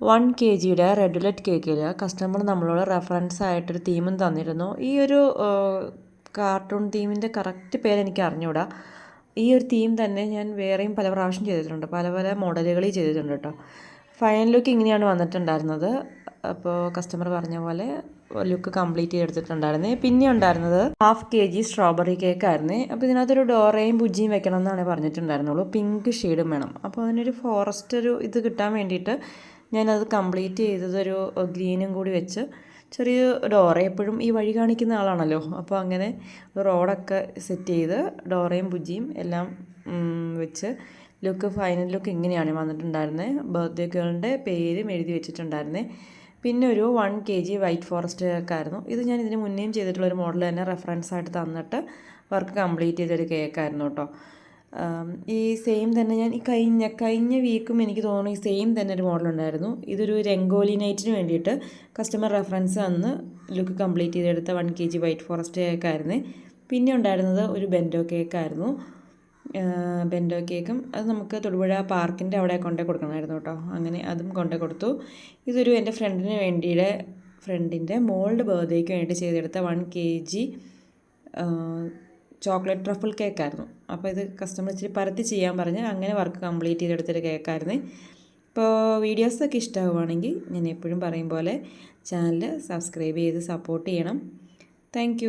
1 kgയുടെ red velvet കേക്കിൽ customer നമ്മളോട് reference ആയിട്ടൊരു തീമും തന്നിരുന്നു. ഈ ഒരു കാർട്ടൂൺ തീമിൻ്റെ കറക്റ്റ് പേര് എനിക്ക് അറിഞ്ഞൂടാ. ഈ ഒരു തീം തന്നെ ഞാൻ വേറെയും പല പ്രാവശ്യം ചെയ്തിട്ടുണ്ട്, പല പല മോഡലുകളിൽ ചെയ്തിട്ടുണ്ട് കേട്ടോ. ഫൈനൽ ലുക്ക് ഇങ്ങനെയാണ് വന്നിട്ടുണ്ടായിരുന്നത്. അപ്പോൾ കസ്റ്റമർ പറഞ്ഞ പോലെ ലുക്ക് കംപ്ലീറ്റ് ചെയ്തെടുത്തിട്ടുണ്ടായിരുന്നേ. പിന്നെ ഉണ്ടായിരുന്നത് 1/2 kg സ്ട്രോബെറി കേക്കായിരുന്നേ. അപ്പോൾ ഇതിനകത്തൊരു ഡോറയും ബുജ്ജിയും വെക്കണം എന്നാണ് പറഞ്ഞിട്ടുണ്ടായിരുന്നുള്ളൂ. പിങ്ക് ഷെയ്ഡും വേണം. അപ്പോൾ അതിനൊരു ഫോറസ്റ്റ് ഒരു ഇത് കിട്ടാൻ വേണ്ടിയിട്ട് ഞാനത് കംപ്ലീറ്റ് ചെയ്തതൊരു ഗ്രീനും കൂടി വെച്ച് ചെറിയ ഡോറ എപ്പോഴും ഈ വഴി കാണിക്കുന്ന ആളാണല്ലോ. അപ്പോൾ അങ്ങനെ റോഡൊക്കെ സെറ്റ് ചെയ്ത് ഡോറയും ബുജ്ജിയും എല്ലാം വെച്ച് ഫൈനൽ ലുക്ക് ഇങ്ങനെയാണ് വന്നിട്ടുണ്ടായിരുന്നത്. ബർത്ത്ഡേ ഗേളിൻ്റെ പേരും എഴുതി വെച്ചിട്ടുണ്ടായിരുന്നേ. പിന്നെ ഒരു 1 kg വൈറ്റ് ഫോറസ്റ്റ് കേക്കായിരുന്നു. ഇത് ഞാൻ ഇതിന് മുന്നേയും ചെയ്തിട്ടുള്ളൊരു മോഡൽ തന്നെ റെഫറൻസ് ആയിട്ട് തന്നിട്ട് വർക്ക് കംപ്ലീറ്റ് ചെയ്തൊരു കേക്കായിരുന്നു കേട്ടോ. ഈ സെയിം തന്നെ ഞാൻ ഈ കഴിഞ്ഞ വീക്കും എനിക്ക് തോന്നുന്നു ഈ സെയിം തന്നെ ഒരു മോഡലുണ്ടായിരുന്നു. ഇതൊരു രംഗോലി നൈറ്റിന് വേണ്ടിയിട്ട് കസ്റ്റമർ റെഫറൻസ് തന്ന് ലുക്ക് കംപ്ലീറ്റ് ചെയ്തെടുത്ത 1 kg വൈറ്റ് ഫോറസ്റ്റ് കേക്കായിരുന്നു. പിന്നെ ഉണ്ടായിരുന്നത് ഒരു ബെൻഡോ കേക്കായിരുന്നു. ബെൻഡോ കേക്കും അത് നമുക്ക് തൊടുപുഴ പാർക്കിൻ്റെ അവിടെ കൊണ്ടു കൊടുക്കണമായിരുന്നു കേട്ടോ. അങ്ങനെ അതും കൊണ്ടു കൊടുത്തു. ഇതൊരു എൻ്റെ ഫ്രണ്ടിൻ്റെ മോളുടെ ബർത്ത്ഡേക്ക് വേണ്ടി ചെയ്തെടുത്ത 1 kg ചോക്ലേറ്റ് ട്രഫിൾ കേക്കായിരുന്നു. അപ്പോൾ ഇത് കസ്റ്റമർ ഇച്ചിരി പരത്തി ചെയ്യാൻ പറഞ്ഞ് അങ്ങനെ വർക്ക് കംപ്ലീറ്റ് ചെയ്തെടുത്തൊരു കേക്കായിരുന്നു. ഇപ്പോൾ വീഡിയോസൊക്കെ ഇഷ്ടമാവുകയാണെങ്കിൽ ഞാൻ എപ്പോഴും പറയും പോലെ ചാനൽ സബ്സ്ക്രൈബ് ചെയ്ത് സപ്പോർട്ട് ചെയ്യണം. താങ്ക്